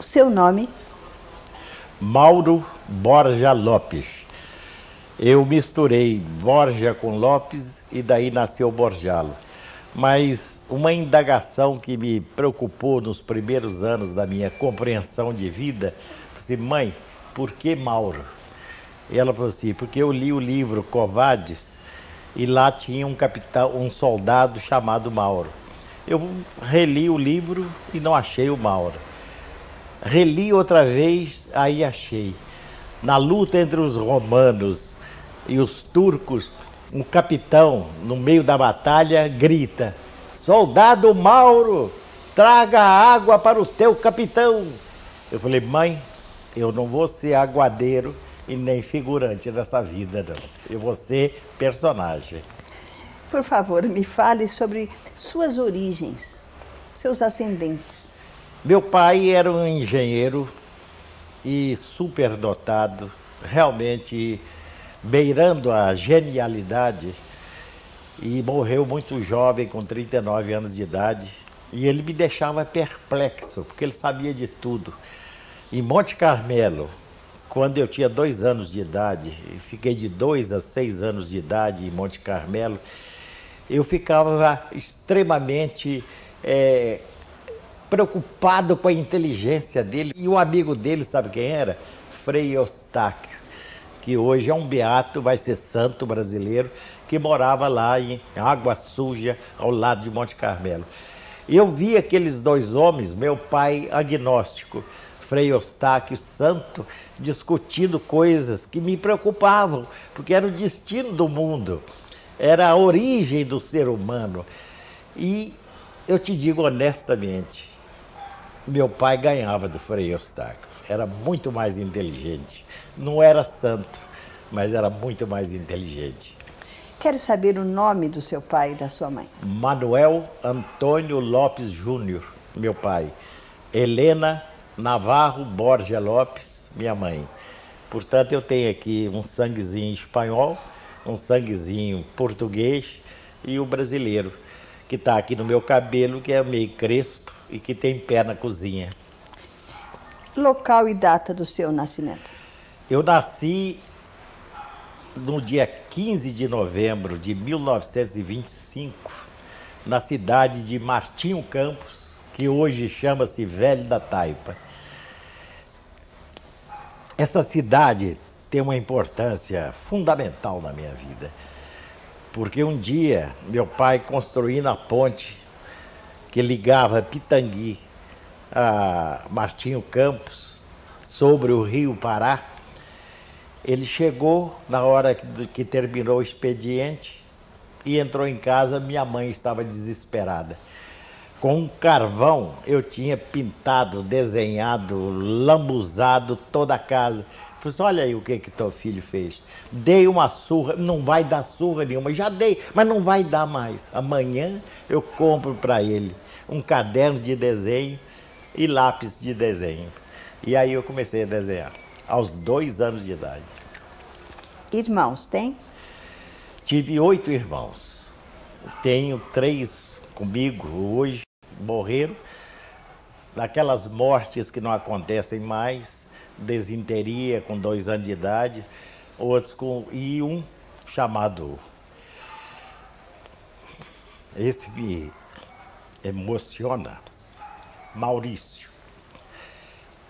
seu nome? Mauro Borja Lopes. Eu misturei Borja com Lopes e daí nasceu Borjalo. Mas uma indagação que me preocupou nos primeiros anos da minha compreensão de vida, assim, mãe, por que Mauro? E ela falou assim, porque eu li o livro Covades e lá tinha um capitão, um soldado chamado Mauro. Eu reli o livro e não achei o Mauro. Reli outra vez, aí achei. Na luta entre os romanos e os turcos, um capitão, no meio da batalha, grita: soldado Mauro, traga água para o teu capitão. Eu falei, mãe, eu não vou ser aguadeiro e nem figurante nessa vida, não. Eu vou ser personagem. Por favor, me fale sobre suas origens, seus ascendentes. Meu pai era um engenheiro e superdotado, realmente beirando a genialidade, e morreu muito jovem, com 39 anos de idade. E ele me deixava perplexo, porque ele sabia de tudo. Em Monte Carmelo, quando eu tinha 2 anos de idade, fiquei de 2 a 6 anos de idade em Monte Carmelo, eu ficava extremamente preocupado com a inteligência dele. E o amigo dele, sabe quem era? Frei Eustáquio, que hoje é um beato, vai ser santo brasileiro, que morava lá em Água Suja, ao lado de Monte Carmelo. E eu vi aqueles 2 homens, meu pai agnóstico, Frei Eustáquio santo, discutindo coisas que me preocupavam, porque era o destino do mundo, era a origem do ser humano. E eu te digo honestamente, meu pai ganhava do Frei Eustáquio, era muito mais inteligente. Não era santo, mas era muito mais inteligente. Quero saber o nome do seu pai e da sua mãe. Manuel Antônio Lopes Júnior, meu pai. Helena Navarro Borja Lopes, minha mãe. Portanto, eu tenho aqui um sanguezinho espanhol, um sanguezinho português e o brasileiro, que está aqui no meu cabelo, que é meio crespo e que tem pé na cozinha. Local e data do seu nascimento. Eu nasci no dia 15 de novembro de 1925, na cidade de Martinho Campos, que hoje chama-se Velho da Taipa. Essa cidade tem uma importância fundamental na minha vida, porque um dia meu pai, construindo a ponte que ligava Pitangui a Martinho Campos, sobre o Rio Pará, ele chegou na hora que terminou o expediente e entrou em casa. Minha mãe estava desesperada. Com um carvão eu tinha pintado, desenhado, lambuzado toda a casa. Falei assim, olha aí o que teu filho fez. Dei uma surra, não vai dar surra nenhuma, já dei, mas não vai dar mais. Amanhã eu compro para ele um caderno de desenho e lápis de desenho. E aí eu comecei a desenhar, aos 2 anos de idade. Irmãos, tem? Tive 8 irmãos. Tenho 3 comigo hoje, morreram. Daquelas mortes que não acontecem mais, desinteria com 2 anos de idade, outros e um chamado, esse me emociona, Maurício.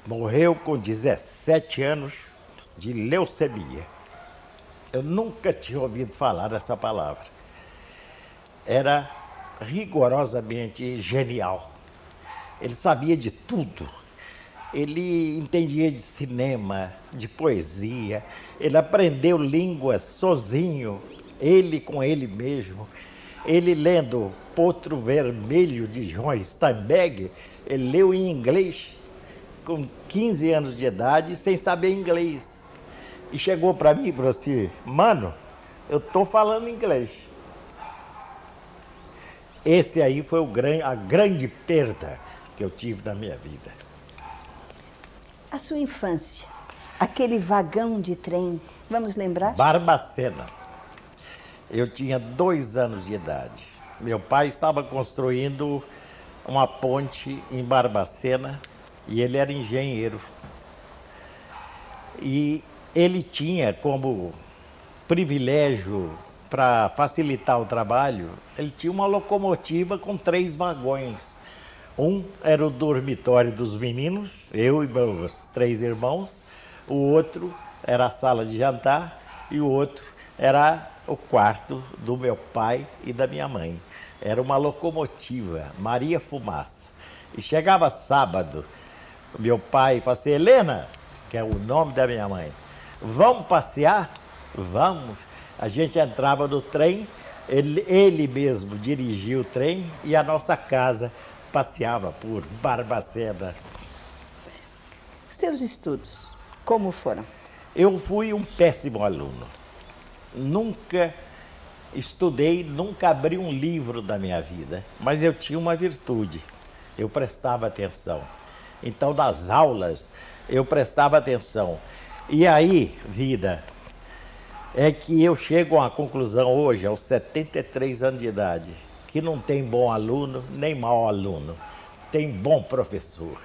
Morreu com 17 anos de leucemia. Eu nunca tinha ouvido falar dessa palavra. Era rigorosamente genial. Ele sabia de tudo. Ele entendia de cinema, de poesia. Ele aprendeu línguas sozinho, ele com ele mesmo. Ele lendo Potro Vermelho de João Steinbeck, ele leu em inglês com 15 anos de idade, sem saber inglês. E chegou para mim e falou assim, mano, eu tô falando inglês. Esse aí foi a grande perda que eu tive na minha vida. A sua infância, aquele vagão de trem, vamos lembrar? Barbacena. Eu tinha 2 anos de idade. Meu pai estava construindo uma ponte em Barbacena e ele era engenheiro. E ele tinha como privilégio, para facilitar o trabalho, ele tinha uma locomotiva com 3 vagões. Um era o dormitório dos meninos, eu e meus 3 irmãos. O outro era a sala de jantar e o outro era o quarto do meu pai e da minha mãe. Era uma locomotiva, Maria Fumaça. E chegava sábado, meu pai falava assim: Helena, que é o nome da minha mãe, vamos passear? Vamos. A gente entrava no trem, ele mesmo dirigia o trem e a nossa casa passeava por Barbacena. Seus estudos, como foram? Eu fui um péssimo aluno. Nunca estudei, nunca abri um livro da minha vida, mas eu tinha uma virtude: eu prestava atenção. Então, nas aulas, eu prestava atenção. E aí, vida, é que eu chego a uma conclusão hoje, aos 73 anos de idade, que não tem bom aluno nem mau aluno, tem bom professor.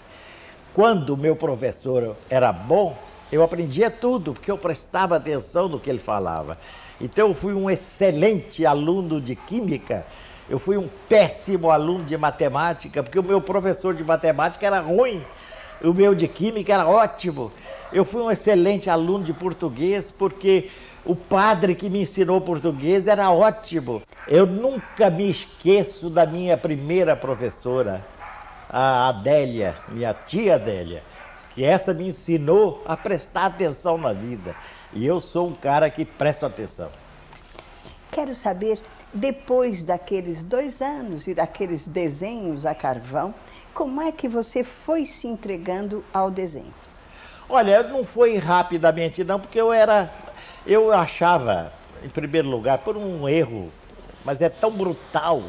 Quando o meu professor era bom, eu aprendia tudo, porque eu prestava atenção no que ele falava. Então eu fui um excelente aluno de química, eu fui um péssimo aluno de matemática, porque o meu professor de matemática era ruim, o meu de química era ótimo. Eu fui um excelente aluno de português, porque o padre que me ensinou português era ótimo. Eu nunca me esqueço da minha primeira professora, a Adélia, minha tia Adélia, que essa me ensinou a prestar atenção na vida. E eu sou um cara que presto atenção. Quero saber, depois daqueles 2 anos e daqueles desenhos a carvão, como é que você foi se entregando ao desenho? Olha, não foi rapidamente não, porque eu achava, em primeiro lugar, por um erro, mas é tão brutal,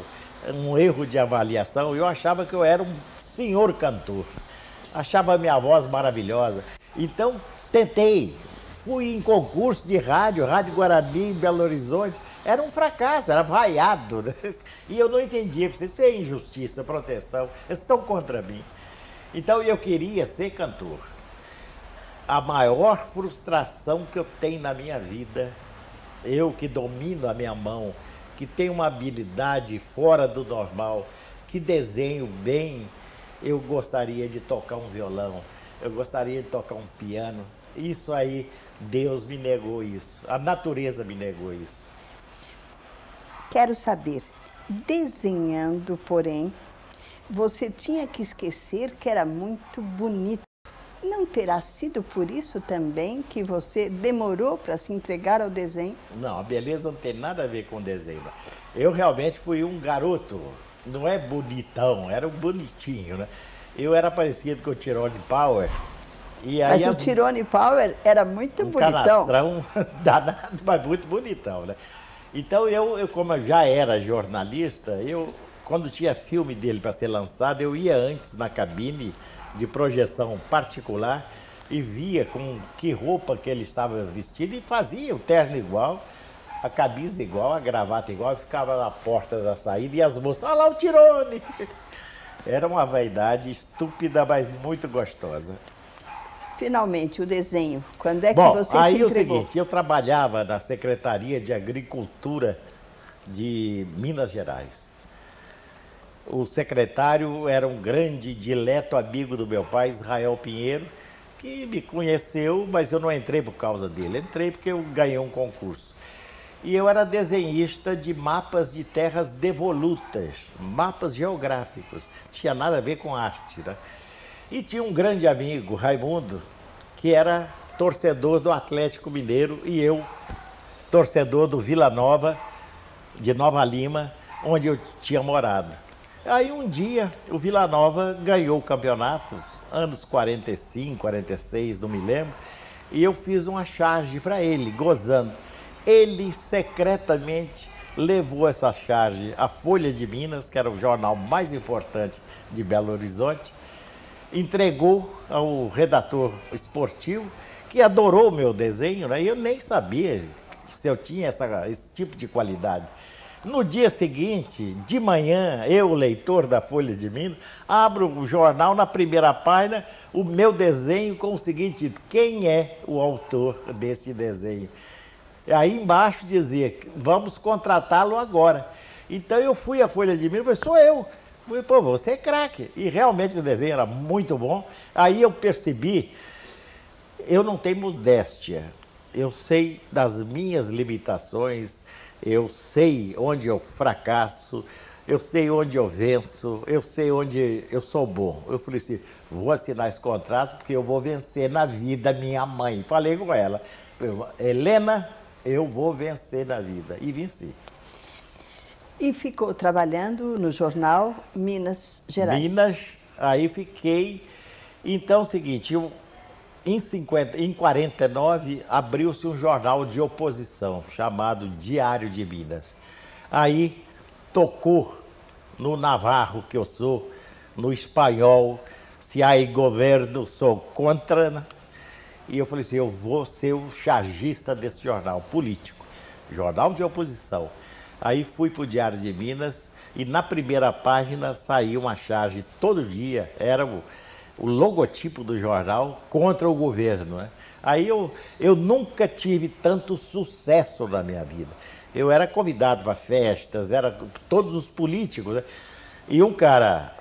um erro de avaliação, eu achava que eu era um senhor cantor. Achava a minha voz maravilhosa. Então, tentei. Fui em concurso de rádio, Rádio Guarani, em Belo Horizonte. Era um fracasso, era vaiado, né? E eu não entendia. Isso é injustiça, proteção. Eles estão contra mim. Então, eu queria ser cantor. A maior frustração que eu tenho na minha vida, eu que domino a minha mão, que tenho uma habilidade fora do normal, que desenho bem, eu gostaria de tocar um violão, eu gostaria de tocar um piano. Isso aí, Deus me negou isso, a natureza me negou isso. Quero saber, desenhando, porém, você tinha que esquecer que era muito bonito. Não terá sido por isso também que você demorou para se entregar ao desenho? Não, a beleza não tem nada a ver com desenho. Eu realmente fui um garoto, não é bonitão, era um bonitinho, né? Eu era parecido com o Tyrone Power. E aí mas o Tyrone Power era muito bonitão. Canastrão danado, mas muito bonitão, né? Então como eu já era jornalista, quando tinha filme dele para ser lançado, eu ia antes na cabine de projeção particular e via com que roupa que ele estava vestido e fazia o terno igual, a camisa igual, a gravata igual, e ficava na porta da saída e as moças, olha lá o Tyrone! Era uma vaidade estúpida, mas muito gostosa. Finalmente, o desenho, quando é que Bom, você aí se é o entregou? seguinte, eu trabalhava na Secretaria de Agricultura de Minas Gerais. O secretário era um grande, dileto amigo do meu pai, Israel Pinheiro, que me conheceu, mas eu não entrei por causa dele. Entrei porque eu ganhei um concurso. E eu era desenhista de mapas de terras devolutas, mapas geográficos. Não tinha nada a ver com arte, né? E tinha um grande amigo, Raimundo, que era torcedor do Atlético Mineiro e eu, torcedor do Vila Nova, de Nova Lima, onde eu tinha morado. Aí um dia o Vila Nova ganhou o campeonato, anos 45, 46, não me lembro, e eu fiz uma charge para ele, gozando. Ele secretamente levou essa charge à Folha de Minas, que era o jornal mais importante de Belo Horizonte, entregou ao redator esportivo, que adorou o meu desenho, né? E eu nem sabia se eu tinha esse tipo de qualidade. No dia seguinte, de manhã, eu, leitor da Folha de Minas, abro o jornal, na primeira página, o meu desenho com o seguinte título: quem é o autor deste desenho? Aí embaixo dizia: vamos contratá-lo agora. Então eu fui à Folha de Minas e falei: sou eu. Falei: pô, você é craque. E realmente o desenho era muito bom. Aí eu percebi, eu não tenho modéstia. Eu sei das minhas limitações, eu sei onde eu fracasso, eu sei onde eu venço, eu sei onde eu sou bom. Eu falei assim: vou assinar esse contrato porque eu vou vencer na vida minha mãe. Falei com ela: Helena, eu vou vencer na vida. E venci. E ficou trabalhando no jornal Minas Gerais. Minas, aí fiquei. Então, é o seguinte, em 49, abriu-se um jornal de oposição, chamado Diário de Minas. Aí tocou no navarro que eu sou, no espanhol: se há governo, sou contra. Né? E eu falei assim: eu vou ser o chargista desse jornal, político, jornal de oposição. Aí fui para o Diário de Minas e na primeira página saiu uma charge todo dia, era o logotipo do jornal contra o governo. Né? Aí eu nunca tive tanto sucesso na minha vida. Eu era convidado para festas, era todos os políticos. Né? E um cara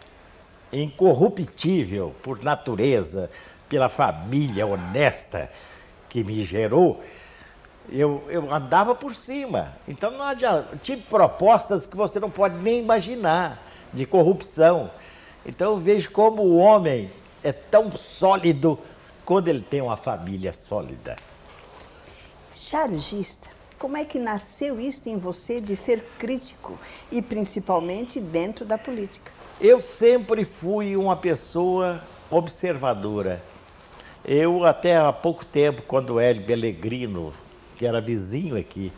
incorruptível por natureza, pela família honesta que me gerou, eu andava por cima. Então não adianta. Tive propostas que você não pode nem imaginar, de corrupção. Então eu vejo como o homem é tão sólido quando ele tem uma família sólida. Chargista, como é que nasceu isso em você de ser crítico e principalmente dentro da política? Eu sempre fui uma pessoa observadora. Eu até há pouco tempo, quando o Hélio Pellegrino, que era vizinho aqui,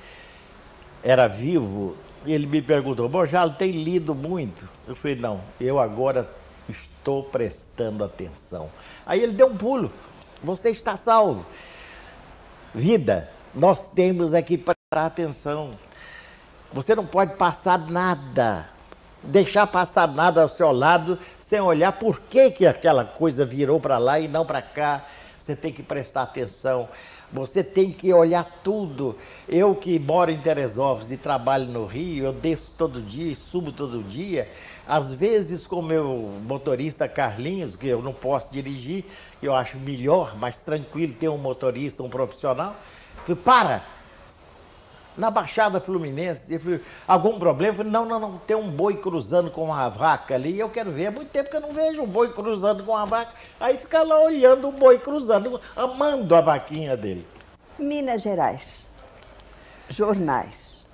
era vivo, ele me perguntou: Borjalo, tem lido muito? Eu falei: não, eu agora estou prestando atenção. Aí ele deu um pulo: você está salvo. Vida, nós temos aqui para prestar atenção. Você não pode passar nada, deixar passar nada ao seu lado sem olhar por que aquela coisa virou para lá e não para cá. Você tem que prestar atenção, você tem que olhar tudo. Eu que moro em Teresópolis e trabalho no Rio, eu desço todo dia e subo todo dia. Às vezes com o meu motorista Carlinhos, que eu não posso dirigir, eu acho melhor, mais tranquilo ter um motorista, um profissional. Eu falei: para! Na Baixada Fluminense, eu falei: algum problema? Eu falei: não, tem um boi cruzando com uma vaca ali, eu quero ver. Há muito tempo que eu não vejo um boi cruzando com uma vaca. Aí fica lá olhando o boi cruzando, amando a vaquinha dele. Minas Gerais, jornais.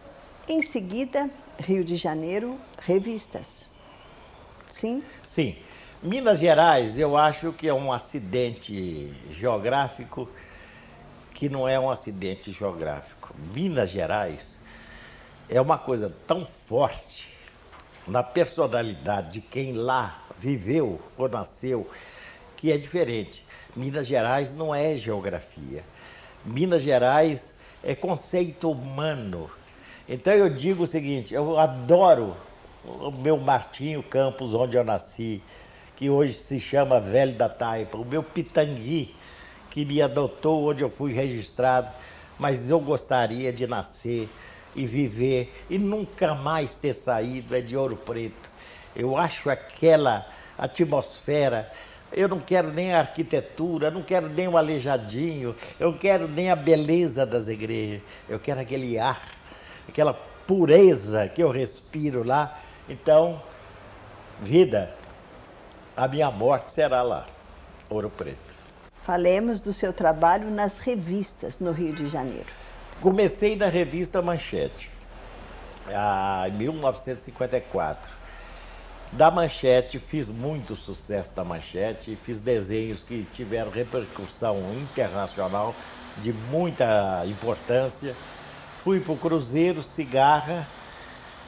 Em seguida, Rio de Janeiro, revistas. Sim? Sim. Minas Gerais, eu acho que é um acidente geográfico que não é um acidente geográfico. Minas Gerais é uma coisa tão forte na personalidade de quem lá viveu ou nasceu, que é diferente. Minas Gerais não é geografia. Minas Gerais é conceito humano. Então eu digo o seguinte: eu adoro o meu Martinho Campos, onde eu nasci, que hoje se chama Velho da Taipa, o meu Pitangui, que me adotou, onde eu fui registrado, mas eu gostaria de nascer e viver e nunca mais ter saído, é de Ouro Preto. Eu acho aquela atmosfera, eu não quero nem a arquitetura, não quero nem o Aleijadinho, eu não quero nem a beleza das igrejas, eu quero aquele ar, aquela pureza que eu respiro lá. Então, vida, a minha morte será lá, Ouro Preto. Falemos do seu trabalho nas revistas no Rio de Janeiro. Comecei na revista Manchete, em 1954. Da Manchete, fiz muito sucesso da Manchete, fiz desenhos que tiveram repercussão internacional de muita importância. Fui para o Cruzeiro, Cigarra,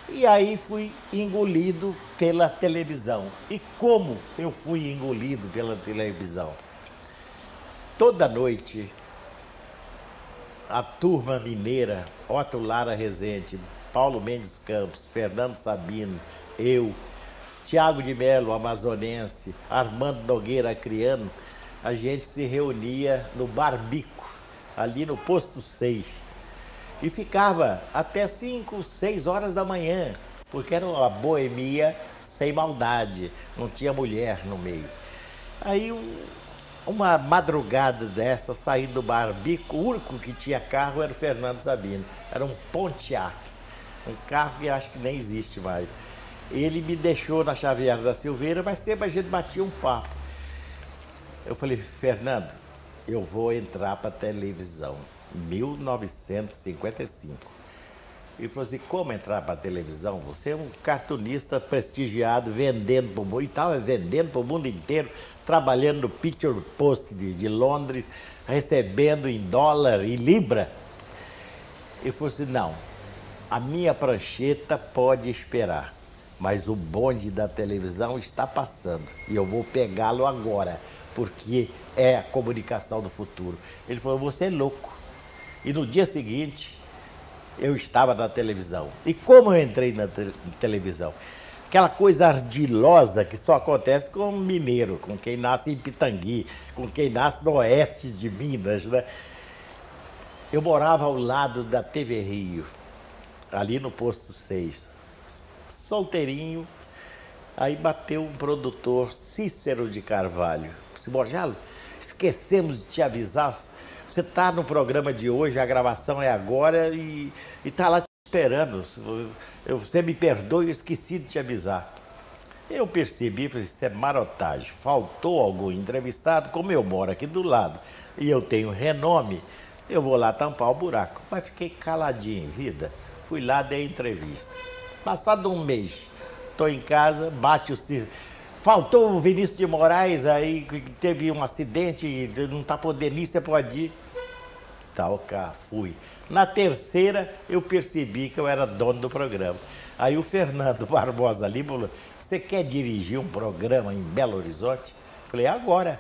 e aí fui engolido pela televisão. E como eu fui engolido pela televisão? Toda noite, a turma mineira, Otto Lara Rezende, Paulo Mendes Campos, Fernando Sabino, eu, Tiago de Mello, amazonense, Armando Nogueira, acriano, a gente se reunia no Barbico, ali no posto 6. E ficava até 5, 6 horas da manhã, porque era uma boemia sem maldade, não tinha mulher no meio. Aí uma madrugada dessa, saindo do Barbico, o único que tinha carro era o Fernando Sabino, era um Pontiac, um carro que acho que nem existe mais. Ele me deixou na Xavier da Silveira, mas sempre a gente batia um papo. Eu falei, Fernando, eu vou entrar para a televisão, 1955. Ele falou assim, como entrar para a televisão? Você é um cartunista prestigiado, vendendo para o mundo, e estava vendendo para o mundo inteiro, trabalhando no Picture Post de Londres, recebendo em dólar e libra. Ele falou assim, não, a minha prancheta pode esperar, mas o bonde da televisão está passando e eu vou pegá-lo agora, porque é a comunicação do futuro. Ele falou, você é louco. E no dia seguinte, eu estava na televisão. E como eu entrei na televisão? Aquela coisa ardilosa que só acontece com um mineiro, com quem nasce em Pitangui, com quem nasce no oeste de Minas, né? Eu morava ao lado da TV Rio, ali no posto 6, solteirinho. Aí bateu um produtor, Cícero de Carvalho. Disse, Borjalo, esquecemos de te avisar, você está no programa de hoje, a gravação é agora e está lá te esperando. Você me perdoe, eu esqueci de te avisar. Eu percebi, falei, isso é marotagem. Faltou algum entrevistado, como eu moro aqui do lado e eu tenho renome, eu vou lá tampar o buraco. Mas fiquei caladinho em vida, fui lá, dei entrevista. Passado um mês, estou em casa, bate o circo. Faltou o Vinícius de Moraes, aí teve um acidente, não está podendo ir, você pode ir. Tal, cá, fui. Na terceira, eu percebi que eu era dono do programa. Aí o Fernando Barbosa ali falou, você quer dirigir um programa em Belo Horizonte? Falei, agora.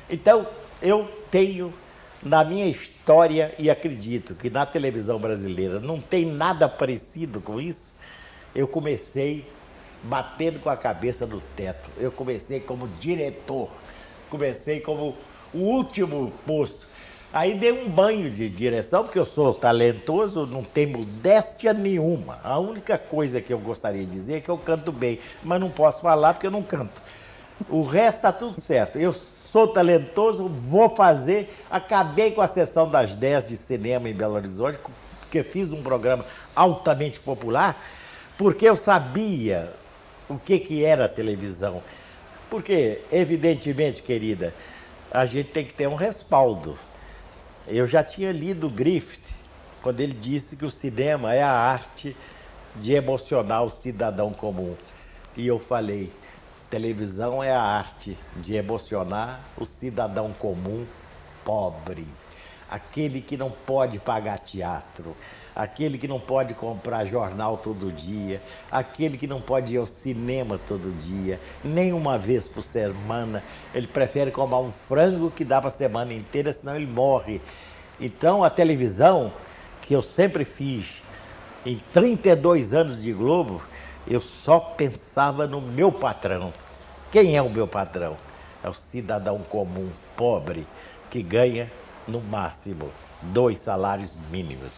Então, eu tenho na minha história, e acredito que na televisão brasileira não tem nada parecido com isso, eu comecei batendo com a cabeça no teto. Eu comecei como diretor, comecei como o último posto. Aí dei um banho de direção, porque eu sou talentoso, não tenho modéstia nenhuma. A única coisa que eu gostaria de dizer é que eu canto bem, mas não posso falar porque eu não canto. O resto está tudo certo. Eu sou talentoso, vou fazer. Acabei com a sessão das 10 de cinema em Belo Horizonte, porque fiz um programa altamente popular, porque eu sabia o que era a televisão. Porque, evidentemente, querida, a gente tem que ter um respaldo. Eu já tinha lido Griffith, quando ele disse que o cinema é a arte de emocionar o cidadão comum. E eu falei, televisão é a arte de emocionar o cidadão comum pobre. Aquele que não pode pagar teatro, aquele que não pode comprar jornal todo dia, aquele que não pode ir ao cinema todo dia, nem uma vez por semana. Ele prefere comer um frango que dá para a semana inteira, senão ele morre. Então, a televisão, que eu sempre fiz, em 32 anos de Globo, eu só pensava no meu patrão. Quem é o meu patrão? É o cidadão comum, pobre, que ganha, no máximo, 2 salários mínimos.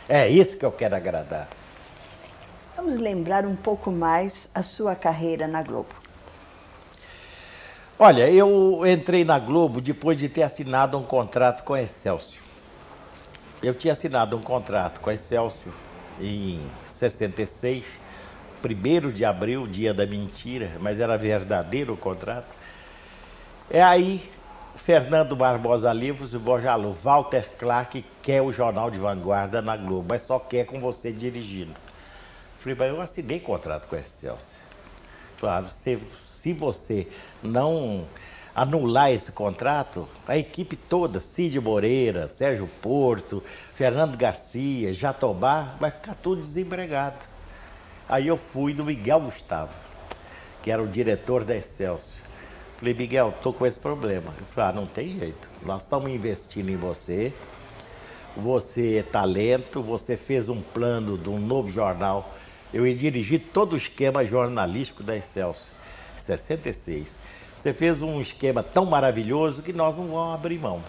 É isso que eu quero agradar. Vamos lembrar um pouco mais a sua carreira na Globo. Olha, eu entrei na Globo depois de ter assinado um contrato com a Excelsior. Eu tinha assinado um contrato com a Excelsior em 66, 1º de abril, dia da mentira, mas era verdadeiro o contrato. É aí, Fernando Barbosa Livros e Borjalo, Walter Clark quer o Jornal de Vanguarda na Globo, mas só quer com você dirigindo. Falei, mas eu assinei contrato com a Excelsior. Falei, se você não anular esse contrato, a equipe toda, Cid Moreira, Sérgio Porto, Fernando Garcia, Jatobá, vai ficar tudo desempregado. Aí eu fui do Miguel Gustavo, que era o diretor da Excelsior. Falei, Miguel, estou com esse problema. Ele falou, não tem jeito, nós estamos investindo em você, você é talento, você fez um plano de um novo jornal. Eu ia dirigir todo o esquema jornalístico da Excelsior, em 66. Você fez um esquema tão maravilhoso que nós não vamos abrir mão.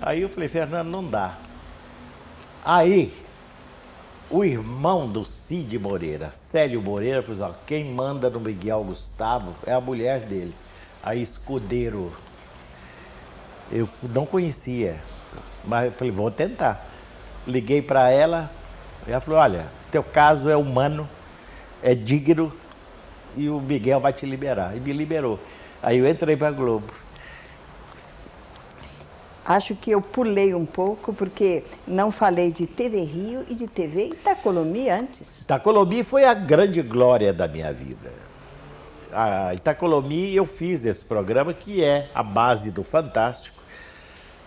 Aí eu falei, Fernando, não dá. Aí, o irmão do Cid Moreira, Célio Moreira, falou assim, ó, quem manda no Miguel Gustavo é a mulher dele, a Escudeiro. Eu não conhecia, mas eu falei, vou tentar. Liguei para ela, ela falou, olha, teu caso é humano, é digno e o Miguel vai te liberar. E me liberou. Aí eu entrei para a Globo. Acho que eu pulei um pouco, porque não falei de TV Rio e de TV Itacolomi antes. Itacolomi foi a grande glória da minha vida. A Itacolomi, eu fiz esse programa, que é a base do Fantástico.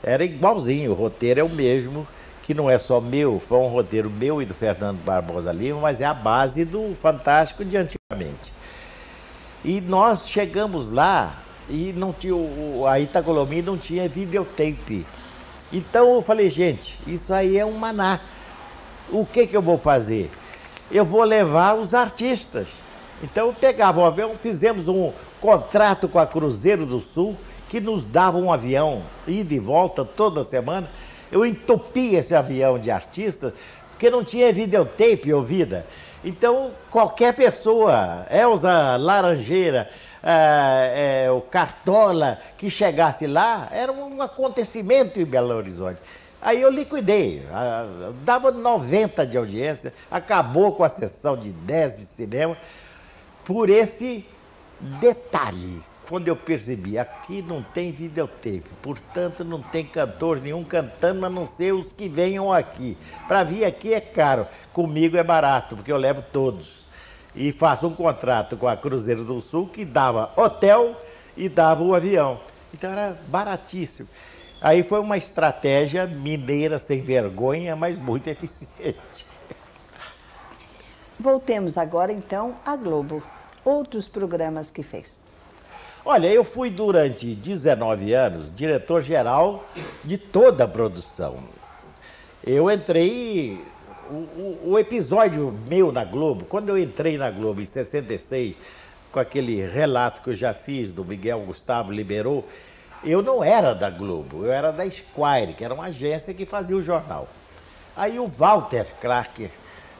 Era igualzinho, o roteiro é o mesmo, que não é só meu, foi um roteiro meu e do Fernando Barbosa Lima, mas é a base do Fantástico de antigamente. E nós chegamos lá e não tinha, a Itacolomi não tinha videotape. Então eu falei, gente, isso aí é um maná. O que eu vou fazer? Eu vou levar os artistas. Então eu pegava um avião, fizemos um contrato com a Cruzeiro do Sul, que nos dava um avião ida e volta toda semana. Eu entupia esse avião de artistas, porque não tinha videotape ouvida. Então, qualquer pessoa, Elza Laranjeira, o Cartola, que chegasse lá, era um acontecimento em Belo Horizonte. Aí eu liquidei, dava 90 de audiência, acabou com a sessão de 10 de cinema, por esse detalhe. Quando eu percebi, aqui não tem videotape, portanto não tem cantor nenhum cantando, a não ser os que venham aqui. Para vir aqui é caro, comigo é barato, porque eu levo todos. E faço um contrato com a Cruzeiro do Sul, que dava hotel e dava o avião. Então era baratíssimo. Aí foi uma estratégia mineira sem vergonha, mas muito eficiente. Voltemos agora então à Globo. Outros programas que fez. Olha, eu fui durante 19 anos diretor-geral de toda a produção. Eu entrei, o episódio meu na Globo, quando eu entrei na Globo em 66, com aquele relato que eu já fiz do Miguel Gustavo liberou, eu não era da Globo, eu era da Esquire, que era uma agência que fazia o jornal. Aí o Walter Clark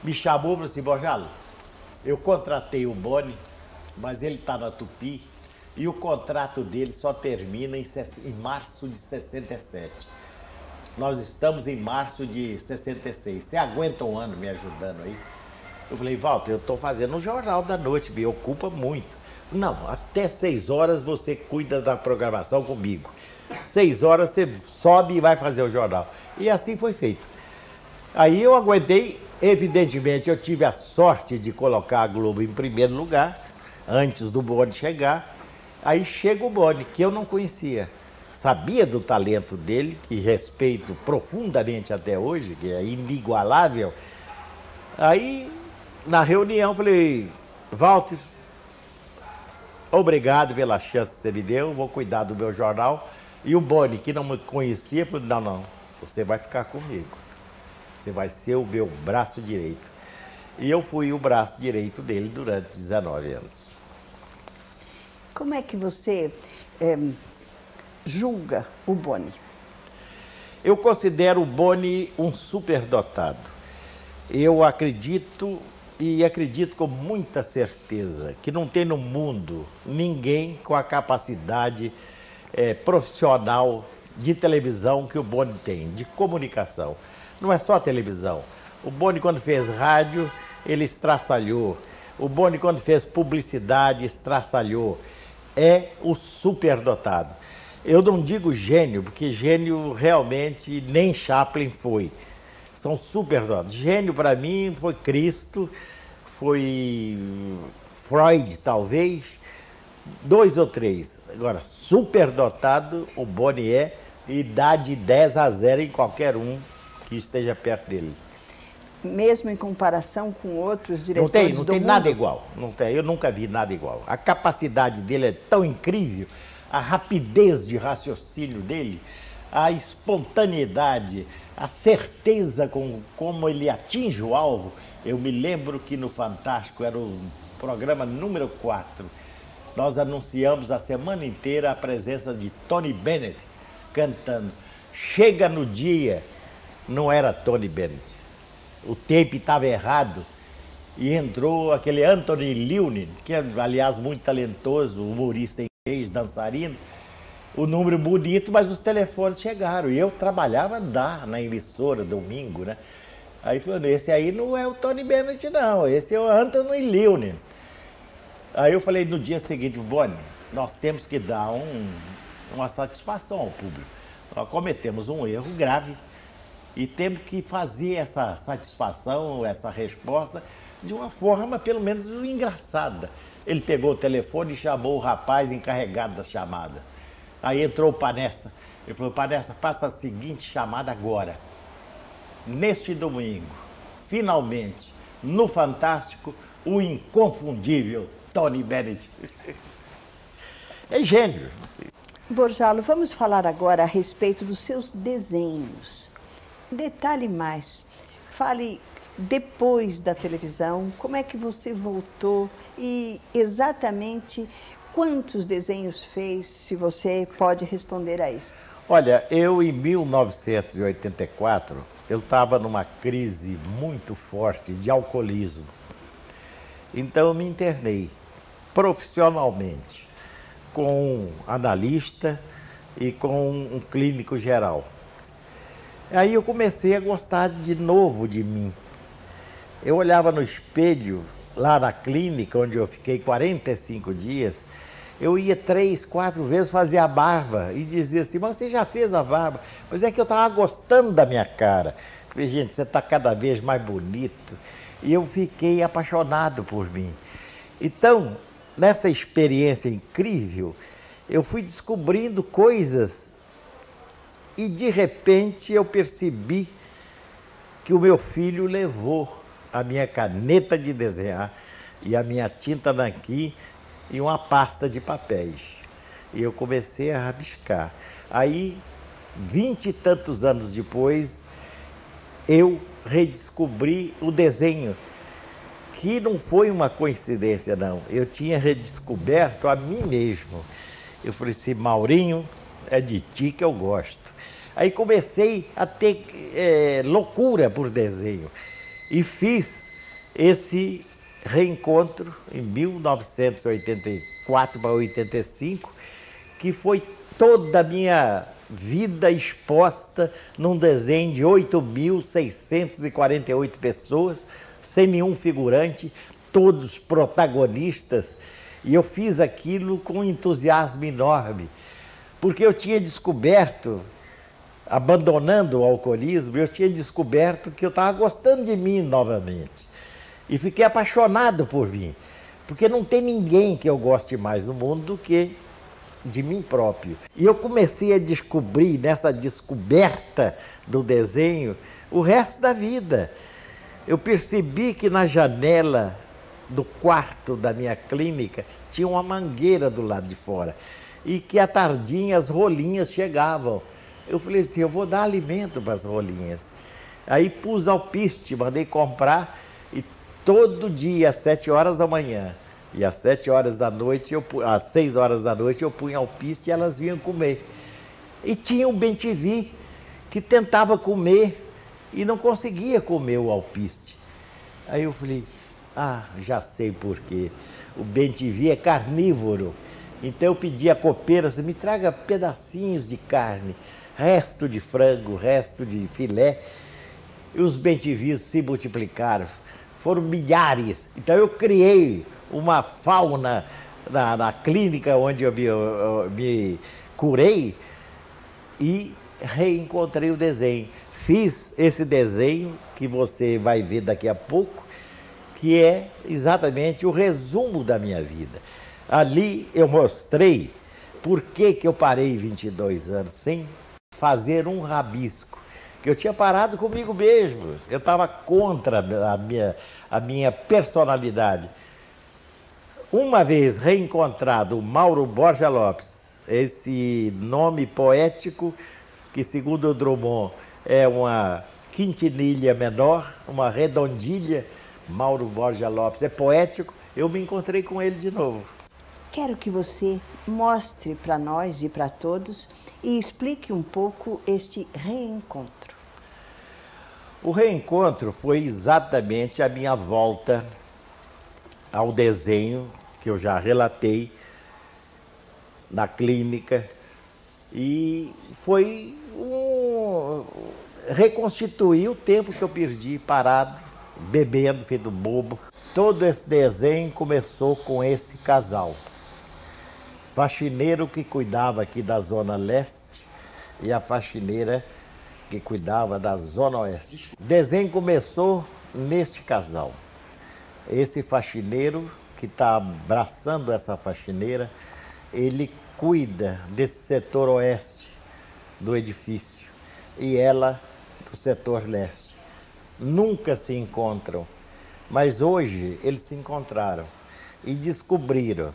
me chamou e falou assim, Borjalo, eu contratei o Boni, mas ele está na Tupi, e o contrato dele só termina em março de 67. Nós estamos em março de 66. Você aguenta um ano me ajudando aí? Eu falei, Walter, eu estou fazendo um jornal da noite, me ocupa muito. Não, até 6 horas você cuida da programação comigo. 6 horas você sobe e vai fazer o jornal. E assim foi feito. Aí eu aguentei, evidentemente eu tive a sorte de colocar a Globo em primeiro lugar, antes do Boni chegar. Aí chega o Boni, que eu não conhecia. Sabia do talento dele, que respeito profundamente até hoje, que é inigualável. Aí, na reunião, falei, Walter, obrigado pela chance que você me deu, vou cuidar do meu jornal. E o Boni, que não me conhecia, falou, não, você vai ficar comigo. Você vai ser o meu braço direito. E eu fui o braço direito dele durante 19 anos. Como é que você julga o Boni? Eu considero o Boni um superdotado. Eu acredito, e acredito com muita certeza, que não tem no mundo ninguém com a capacidade profissional de televisão que o Boni tem, de comunicação. Não é só televisão. O Boni, quando fez rádio, ele estraçalhou. O Boni, quando fez publicidade, estraçalhou. É o superdotado. Eu não digo gênio, porque gênio realmente nem Chaplin foi. São superdotados. Gênio, para mim, foi Cristo, foi Freud, talvez, 2 ou 3. Agora, superdotado, o Boni é, e dá de 10-0 em qualquer um que esteja perto dele. Mesmo em comparação com outros diretores do mundo? Não tem nada igual. Não tem, eu nunca vi nada igual. A capacidade dele é tão incrível, a rapidez de raciocínio dele, a espontaneidade, a certeza com como ele atinge o alvo. Eu me lembro que no Fantástico, era o programa número 4, nós anunciamos a semana inteira a presença de Tony Bennett cantando. Chega no dia, não era Tony Bennett. O tape estava errado e entrou aquele Anthony Leone, que é, aliás, muito talentoso, humorista inglês, dançarino. O número bonito, mas os telefones chegaram. E eu trabalhava na emissora, domingo, né? Aí falou, esse aí não é o Tony Bennett, não. Esse é o Anthony Leone. Aí eu falei no dia seguinte, Boni, nós temos que dar uma satisfação ao público. Nós cometemos um erro grave e temos que fazer essa satisfação, essa resposta, de uma forma pelo menos engraçada. Ele pegou o telefone e chamou o rapaz encarregado da chamada. Aí entrou o Panessa. Ele falou, Panessa, faça a seguinte chamada agora. Neste domingo, finalmente, no Fantástico, o inconfundível Tony Bennett. É gênio. Borjalo, vamos falar agora a respeito dos seus desenhos. Detalhe mais. Fale depois da televisão, como é que você voltou e exatamente quantos desenhos fez, se você pode responder a isso. Olha, eu em 1984, eu estava numa crise muito forte de alcoolismo. Então eu me internei profissionalmente com um analista e com um clínico geral. Aí eu comecei a gostar de novo de mim. Eu olhava no espelho, lá na clínica, onde eu fiquei 45 dias, eu ia 3, 4 vezes fazer a barba e dizia assim, mas você já fez a barba? Mas é que eu estava gostando da minha cara. Falei, gente, você está cada vez mais bonito. E eu fiquei apaixonado por mim. Então, nessa experiência incrível, eu fui descobrindo coisas e, de repente, eu percebi que o meu filho levou a minha caneta de desenhar e a minha tinta nanquim e uma pasta de papéis. E eu comecei a rabiscar. Aí, 20 e tantos anos depois, eu redescobri o desenho, que não foi uma coincidência, não. Eu tinha redescoberto a mim mesmo. Eu falei assim, Maurinho, é de ti que eu gosto. Aí comecei a ter loucura por desenho. E fiz esse reencontro em 1984 para 85, que foi toda a minha vida exposta num desenho de 8.648 pessoas, sem nenhum figurante, todos protagonistas. E eu fiz aquilo com um entusiasmo enorme, porque eu tinha descoberto, abandonando o alcoolismo, eu tinha descoberto que eu estava gostando de mim novamente. E fiquei apaixonado por mim, porque não tem ninguém que eu goste mais no mundo do que de mim próprio. E eu comecei a descobrir, nessa descoberta do desenho, o resto da vida. Eu percebi que na janela do quarto da minha clínica tinha uma mangueira do lado de fora e que à tardinha as rolinhas chegavam. Eu falei assim, eu vou dar alimento para as rolinhas. Aí pus alpiste, mandei comprar e todo dia às 7 horas da manhã e às 7 horas da noite, às 6 horas da noite eu punha alpiste e elas vinham comer. E tinha um bem-te-vi que tentava comer e não conseguia comer o alpiste. Aí eu falei, já sei por quê. O bem-te-vi é carnívoro. Então eu pedi à copeira, assim, me traga pedacinhos de carne, resto de frango, resto de filé. E os bem-te-vis se multiplicaram. Foram milhares. Então eu criei uma fauna na clínica onde eu me curei e reencontrei o desenho. Fiz esse desenho que você vai ver daqui a pouco, que é exatamente o resumo da minha vida. Ali eu mostrei por que eu parei 22 anos sem fazer um rabisco, que eu tinha parado comigo mesmo. Eu estava contra a minha personalidade. Uma vez reencontrado o Mauro Borja Lopes, esse nome poético que segundo o Drummond é uma quintilha menor, uma redondilha. Mauro Borja Lopes é poético, eu me encontrei com ele de novo. Quero que você mostre para nós e para todos e explique um pouco este reencontro. O reencontro foi exatamente a minha volta ao desenho, que eu já relatei, na clínica, e foi reconstituir o tempo que eu perdi parado, bebendo, feito bobo. Todo esse desenho começou com esse casal. Faxineiro que cuidava aqui da Zona Leste e a faxineira que cuidava da Zona Oeste. O desenho começou neste casal. Esse faxineiro que está abraçando essa faxineira, ele cuida desse setor oeste do edifício e ela do setor leste. Nunca se encontram, mas hoje eles se encontraram e descobriram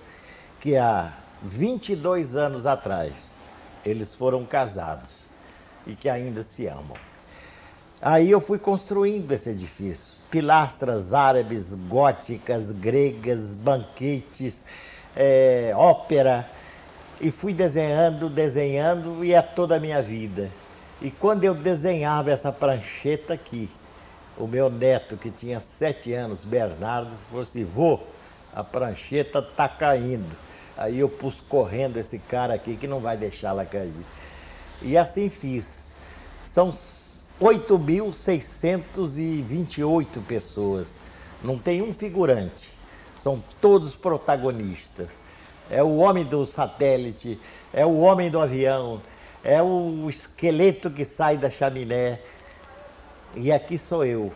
que há 22 anos atrás eles foram casados e que ainda se amam. Aí eu fui construindo esse edifício. Pilastras árabes, góticas, gregas, banquetes, ópera. E fui desenhando e é toda a minha vida. E quando eu desenhava essa prancheta aqui, o meu neto, que tinha 7 anos, Bernardo, falou assim: vô, a prancheta tá caindo. Aí eu pus correndo esse cara aqui que não vai deixá-la cair. E assim fiz. São 8.628 pessoas. Não tem um figurante. São todos protagonistas. É o homem do satélite, é o homem do avião, é o esqueleto que sai da chaminé. E aqui sou eu,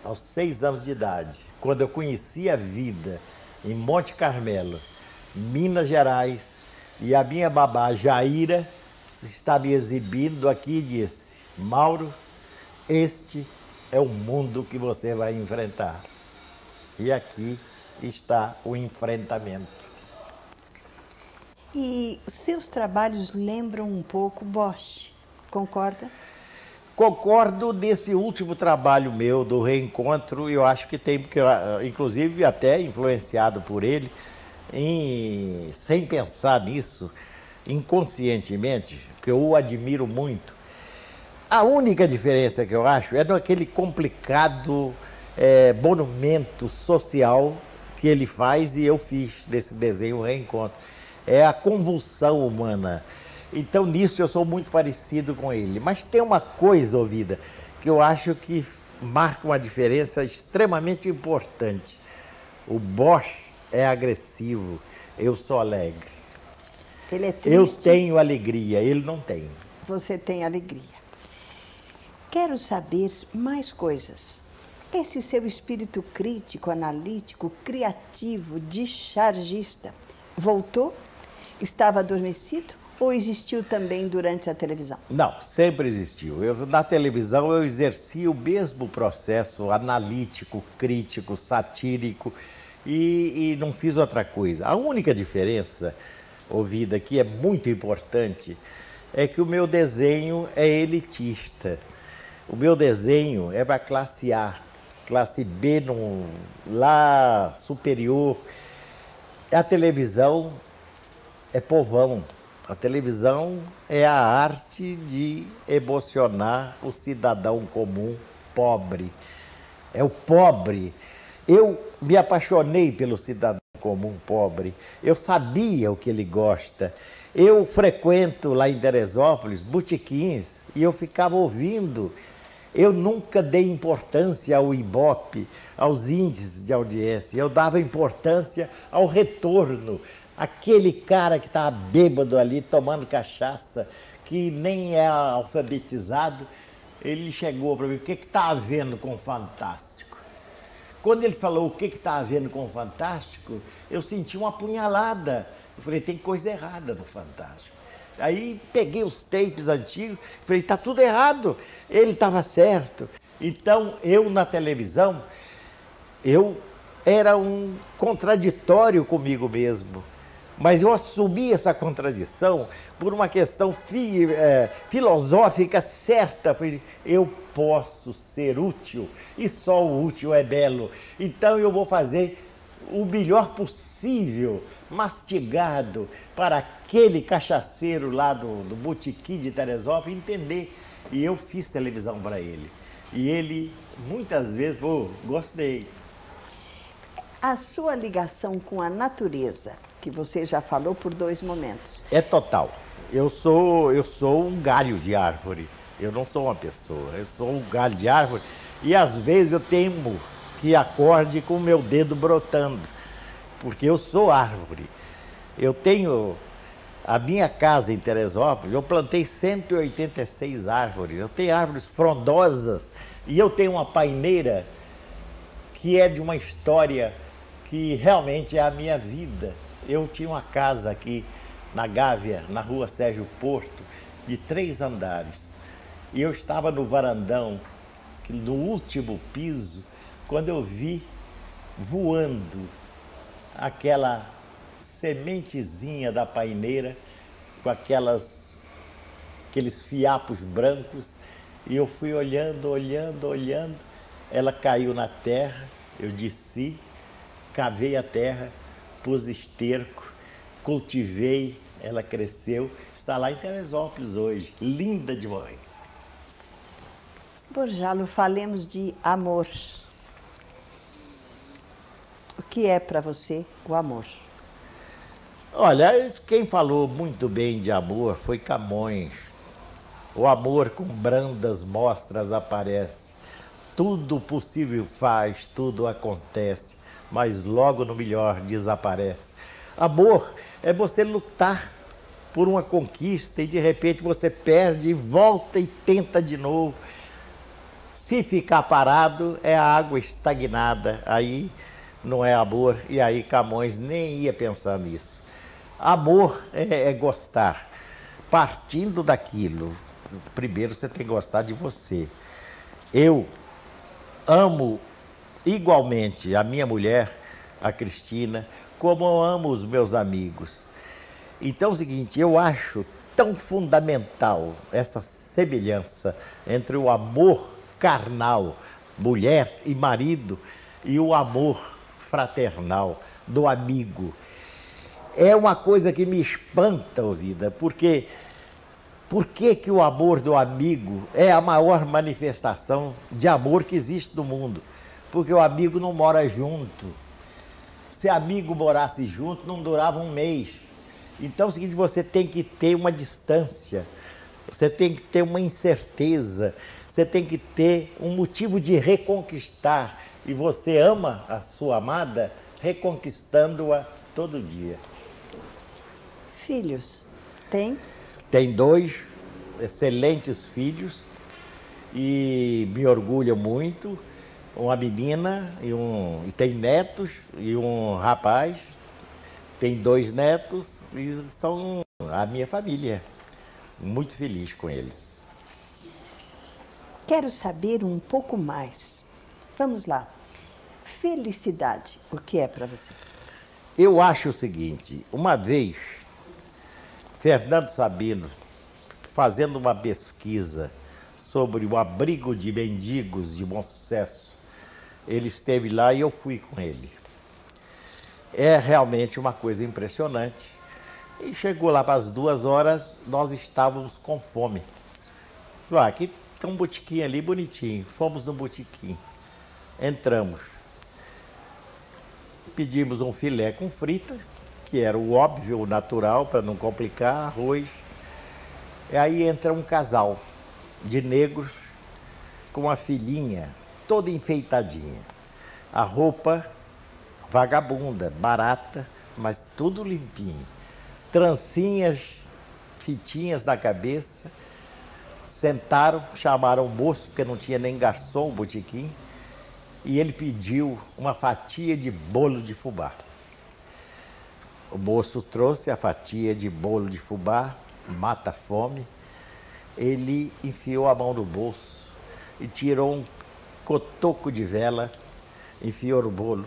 aos 6 anos de idade, quando eu conheci a vida em Monte Carmelo, Minas Gerais, e a minha babá Jaira está me exibindo aqui e disse: Mauro, este é o mundo que você vai enfrentar. E aqui está o enfrentamento. E seus trabalhos lembram um pouco Bosch, concorda? Concordo desse último trabalho meu, do reencontro, eu acho que tem, porque inclusive até influenciado por ele, sem pensar nisso, inconscientemente, porque eu o admiro muito. A única diferença que eu acho é daquele complicado monumento social que ele faz e eu fiz desse desenho Reencontro. É a convulsão humana. Então, nisso eu sou muito parecido com ele. Mas tem uma coisa, Ouvida, que eu acho que marca uma diferença extremamente importante. O Bosch é agressivo, eu sou alegre. Ele é triste. Eu tenho alegria, ele não tem. Você tem alegria. Quero saber mais coisas. Esse seu espírito crítico, analítico, criativo, dischargista, voltou? Estava adormecido ou existiu também durante a televisão? Não, sempre existiu. Na televisão eu exerci o mesmo processo analítico, crítico, satírico e não fiz outra coisa. A única diferença, Ouvida, que é muito importante, é que o meu desenho é elitista. O meu desenho é para classe A, classe B lá superior. A televisão é povão. A televisão é a arte de emocionar o cidadão comum pobre. É o pobre. Eu me apaixonei pelo cidadão comum pobre. Eu sabia o que ele gosta. Eu frequento lá em Teresópolis botequins e eu ficava ouvindo. Eu nunca dei importância ao Ibope, aos índices de audiência. Eu dava importância ao retorno. Aquele cara que estava bêbado ali, tomando cachaça, que nem é alfabetizado, ele chegou para mim: o que está havendo com o Fantástico? Quando ele falou o que está havendo com o Fantástico, eu senti uma apunhalada. Eu falei: tem coisa errada no Fantástico. Aí peguei os tapes antigos, falei: está tudo errado, ele estava certo. Então, eu na televisão, eu era um contraditório comigo mesmo. Mas eu assumi essa contradição por uma questão filosófica certa. Eu posso ser útil e só o útil é belo. Então eu vou fazer o melhor possível, mastigado, para aquele cachaceiro lá do botequim de Teresópolis entender. E eu fiz televisão para ele. E ele, muitas vezes, gostei. A sua ligação com a natureza, que você já falou por 2 momentos. É total. Eu sou um galho de árvore. Eu não sou uma pessoa, eu sou um galho de árvore. E às vezes eu temo que acorde com o meu dedo brotando, porque eu sou árvore. Eu tenho a minha casa em Teresópolis, eu plantei 186 árvores. Eu tenho árvores frondosas e eu tenho uma paineira que é de uma história que realmente é a minha vida. Eu tinha uma casa aqui na Gávea, na rua Sérgio Porto, de 3 andares. E eu estava no varandão, no último piso, quando eu vi voando aquela sementezinha da paineira com aqueles fiapos brancos. E eu fui olhando, ela caiu na terra, eu desci, cavei a terra, pus esterco, cultivei, ela cresceu, está lá em Teresópolis hoje, linda demais. Borjalo, falemos de amor. O que é para você o amor? Olha, quem falou muito bem de amor foi Camões. O amor com brandas mostras aparece. Tudo possível faz, tudo acontece, mas logo no melhor desaparece. Amor é você lutar por uma conquista e de repente você perde e volta e tenta de novo. Se ficar parado é a água estagnada, aí não é amor, e aí Camões nem ia pensar nisso. Amor é gostar, partindo daquilo. Primeiro você tem que gostar de você. Eu amo igualmente a minha mulher, a Cristina, como eu amo os meus amigos. Então é o seguinte, eu acho tão fundamental essa semelhança entre o amor carnal, mulher e marido, e o amor fraternal do amigo. É uma coisa que me espanta, vida, porque por que o amor do amigo é a maior manifestação de amor que existe no mundo? Porque o amigo não mora junto. Se amigo morasse junto, não durava um mês. Então é o seguinte, você tem que ter uma distância, você tem que ter uma incerteza, você tem que ter um motivo de reconquistar. E você ama a sua amada reconquistando-a todo dia. Filhos, tem? Tem 2 excelentes filhos e me orgulha muito. Uma menina e tem netos e um rapaz. Tem 2 netos e são a minha família. Muito feliz com eles. Quero saber um pouco mais. Vamos lá. Felicidade, o que é para você? Eu acho o seguinte, uma vez, Fernando Sabino, fazendo uma pesquisa sobre o abrigo de mendigos de Bom Sucesso, ele esteve lá e eu fui com ele. É realmente uma coisa impressionante. E chegou lá para as 2 horas, nós estávamos com fome. Falou, aqui tem um botequim ali bonitinho. Fomos no botequim. Entramos. Pedimos um filé com frita, que era o óbvio, o natural, para não complicar, arroz. E aí entra um casal de negros com uma filhinha toda enfeitadinha. A roupa vagabunda, barata, mas tudo limpinho. Trancinhas, fitinhas na cabeça. Sentaram, chamaram o moço, porque não tinha nem garçom o botequim, e ele pediu uma fatia de bolo de fubá. O moço trouxe a fatia de bolo de fubá, mata a fome. Ele enfiou a mão no bolso e tirou um cotoco de vela, enfiou no bolo,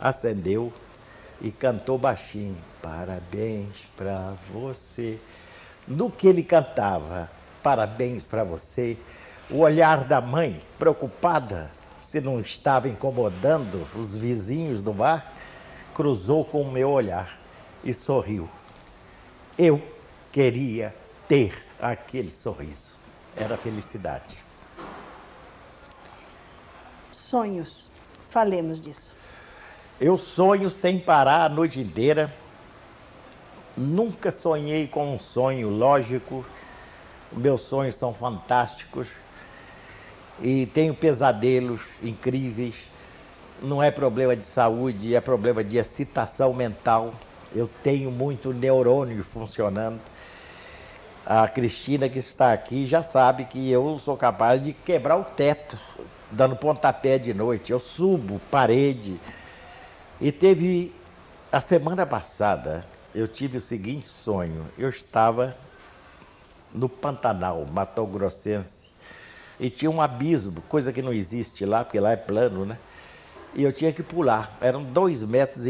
acendeu, e cantou baixinho, parabéns pra você. No que ele cantava, parabéns pra você, o olhar da mãe, preocupada se não estava incomodando os vizinhos do bar, cruzou com o meu olhar e sorriu. Eu queria ter aquele sorriso. Era felicidade. Sonhos. Falemos disso. Eu sonho sem parar a noite inteira. Nunca sonhei com um sonho lógico. Meus sonhos são fantásticos. E tenho pesadelos incríveis. Não é problema de saúde, é problema de excitação mental. Eu tenho muito neurônio funcionando. A Cristina, que está aqui, já sabe que eu sou capaz de quebrar o teto, dando pontapé de noite. Eu subo parede. E teve, a semana passada, eu tive o seguinte sonho. Eu estava no Pantanal, Mato Grossense, e tinha um abismo, coisa que não existe lá, porque lá é plano, né? E eu tinha que pular, eram 2,5 metros.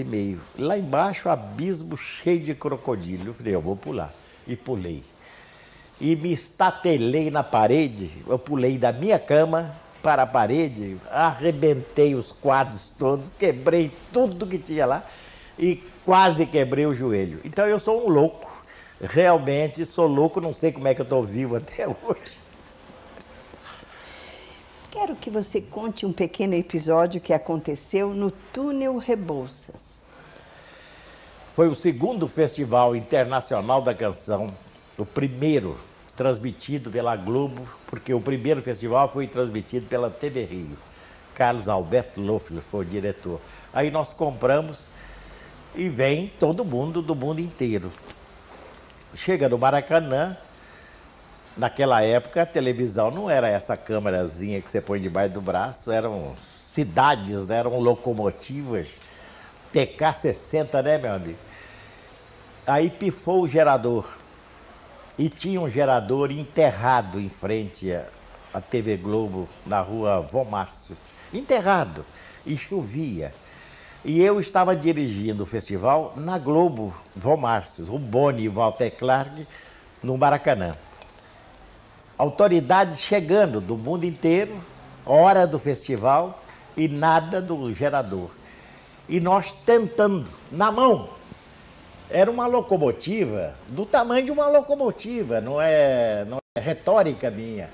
Lá embaixo, abismo cheio de crocodilo. Eu falei, eu vou pular. E pulei. E me estatelei na parede, eu pulei da minha cama para a parede, arrebentei os quadros todos, quebrei tudo que tinha lá e quase quebrei o joelho. Então eu sou um louco, realmente sou louco, não sei como é que eu estou vivo até hoje. Quero que você conte um pequeno episódio que aconteceu no Túnel Rebouças. Foi o segundo Festival Internacional da Canção, o primeiro transmitido pela Globo, porque o primeiro festival foi transmitido pela TV Rio. Carlos Alberto Loeffler foi o diretor. Aí nós compramos e vem todo mundo do mundo inteiro. Chega no Maracanã, naquela época a televisão não era essa câmerazinha que você põe debaixo do braço, eram cidades, né? Eram locomotivas, TK-60, né, meu amigo? Aí pifou o gerador. E tinha um gerador enterrado em frente à TV Globo, na rua Vom Márcio. Enterrado. E chovia. E eu estava dirigindo o festival na Globo Vom Márcio, o Boni e o Walter Clark, no Maracanã. Autoridades chegando do mundo inteiro, hora do festival e nada do gerador. E nós tentando, na mão. Era uma locomotiva do tamanho de uma locomotiva, não é retórica minha.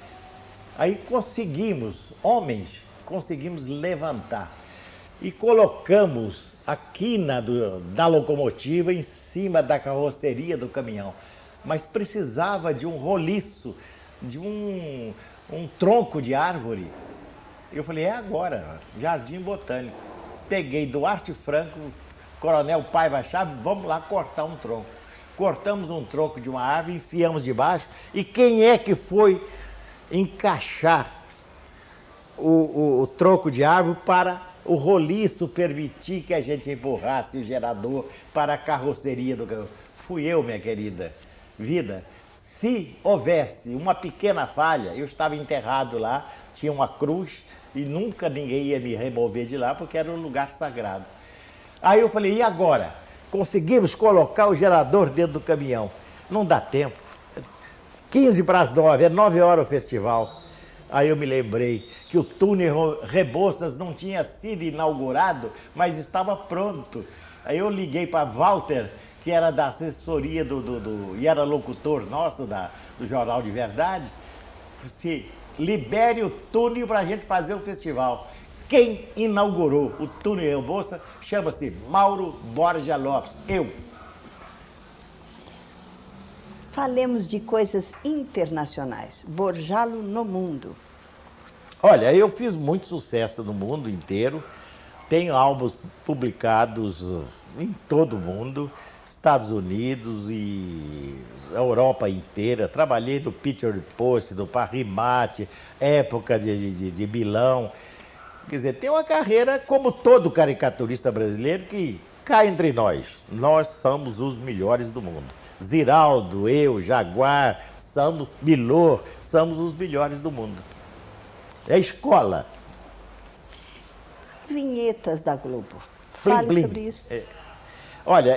Aí conseguimos, homens, conseguimos levantar e colocamos a quina da locomotiva em cima da carroceria do caminhão. Mas precisava de um roliço, de um tronco de árvore. Eu falei, é agora, Jardim Botânico. Peguei Duarte Franco, Coronel Paiva Chaves, vamos lá cortar um tronco. Cortamos um tronco de uma árvore, enfiamos debaixo. E quem é que foi encaixar o tronco de árvore para o roliço permitir que a gente empurrasse o gerador para a carroceria do caminhão? Fui eu, minha querida vida. Se houvesse uma pequena falha, eu estava enterrado lá, tinha uma cruz e nunca ninguém ia me remover de lá porque era um lugar sagrado. Aí eu falei, e agora? Conseguimos colocar o gerador dentro do caminhão. Não dá tempo. 15 para as 9, é 9 horas o festival. Aí eu me lembrei que o túnel Rebouças não tinha sido inaugurado, mas estava pronto. Aí eu liguei para Walter, que era da assessoria e era locutor nosso do Jornal de Verdade. Se libere o túnel para a gente fazer o festival. Quem inaugurou o túnel Rebouças chama-se Mauro Borja Lopes, eu. Falemos de coisas internacionais. Borjalo no mundo. Olha, eu fiz muito sucesso no mundo inteiro. Tenho álbuns publicados em todo o mundo, Estados Unidos e Europa inteira. Trabalhei no Picture Post, do Paris Match, época de Milão. Quer dizer, tem uma carreira como todo caricaturista brasileiro que cá entre nós. Nós somos os melhores do mundo. Ziraldo, eu, Jaguar, Milor, somos os melhores do mundo. É escola. Vinhetas da Globo. Plim, Fale plim. sobre isso. Olha,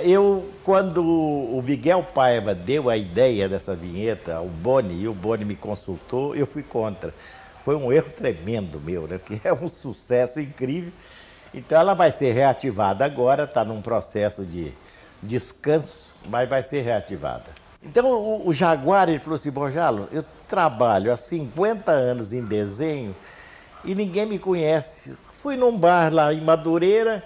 quando o Miguel Paiva deu a ideia dessa vinheta ao Boni, e o Boni me consultou, eu fui contra. Foi um erro tremendo meu, né? Que é um sucesso incrível. Então ela vai ser reativada agora, está num processo de descanso, mas vai ser reativada. Então o Jaguar, ele falou assim, Borjalo, eu trabalho há 50 anos em desenho e ninguém me conhece. Fui num bar lá em Madureira,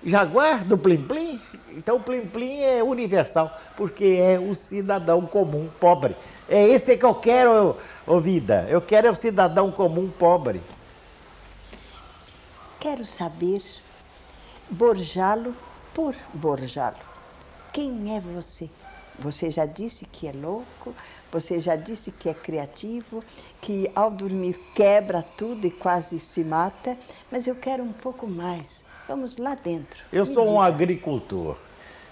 Jaguar do Plim Plim. Então o Plim Plim é universal, porque é o cidadão comum pobre. É esse que eu quero, ô vida. Eu quero é o cidadão comum pobre. Quero saber, Borjalo por Borjalo, quem é você? Você já disse que é louco, você já disse que é criativo, que ao dormir quebra tudo e quase se mata, mas eu quero um pouco mais. Vamos lá dentro. Eu Me sou um diga. agricultor.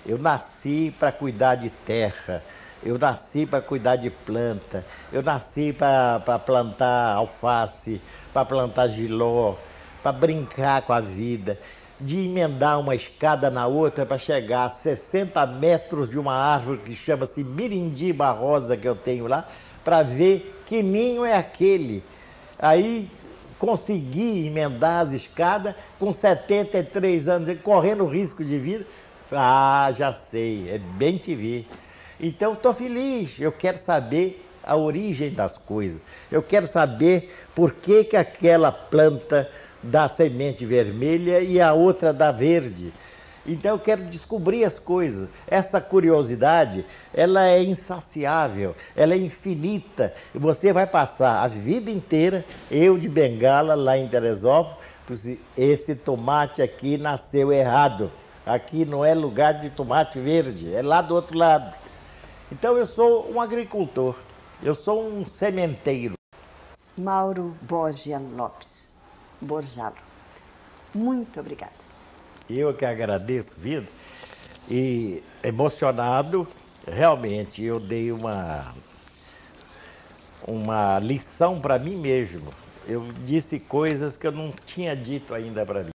Eu nasci para cuidar de terra, eu nasci para cuidar de planta, eu nasci para plantar alface, para plantar jiló, para brincar com a vida, de emendar uma escada na outra para chegar a 60 metros de uma árvore que chama-se mirindiba rosa que eu tenho lá, para ver que ninho é aquele. Aí consegui emendar as escadas com 73 anos, correndo risco de vida. Ah, já sei, é bem te vi. Então estou feliz, eu quero saber a origem das coisas. Eu quero saber por que aquela planta dá semente vermelha e a outra dá verde. Então eu quero descobrir as coisas. Essa curiosidade, ela é insaciável, ela é infinita. E você vai passar a vida inteira, eu de bengala lá em Teresópolis, esse tomate aqui nasceu errado. Aqui não é lugar de tomate verde, é lá do outro lado. Então eu sou um agricultor, eu sou um sementeiro. Mauro Borgia Lopes, Borjalo, muito obrigada. Eu que agradeço, vida, e emocionado, realmente eu dei uma lição para mim mesmo. Eu disse coisas que eu não tinha dito ainda para mim.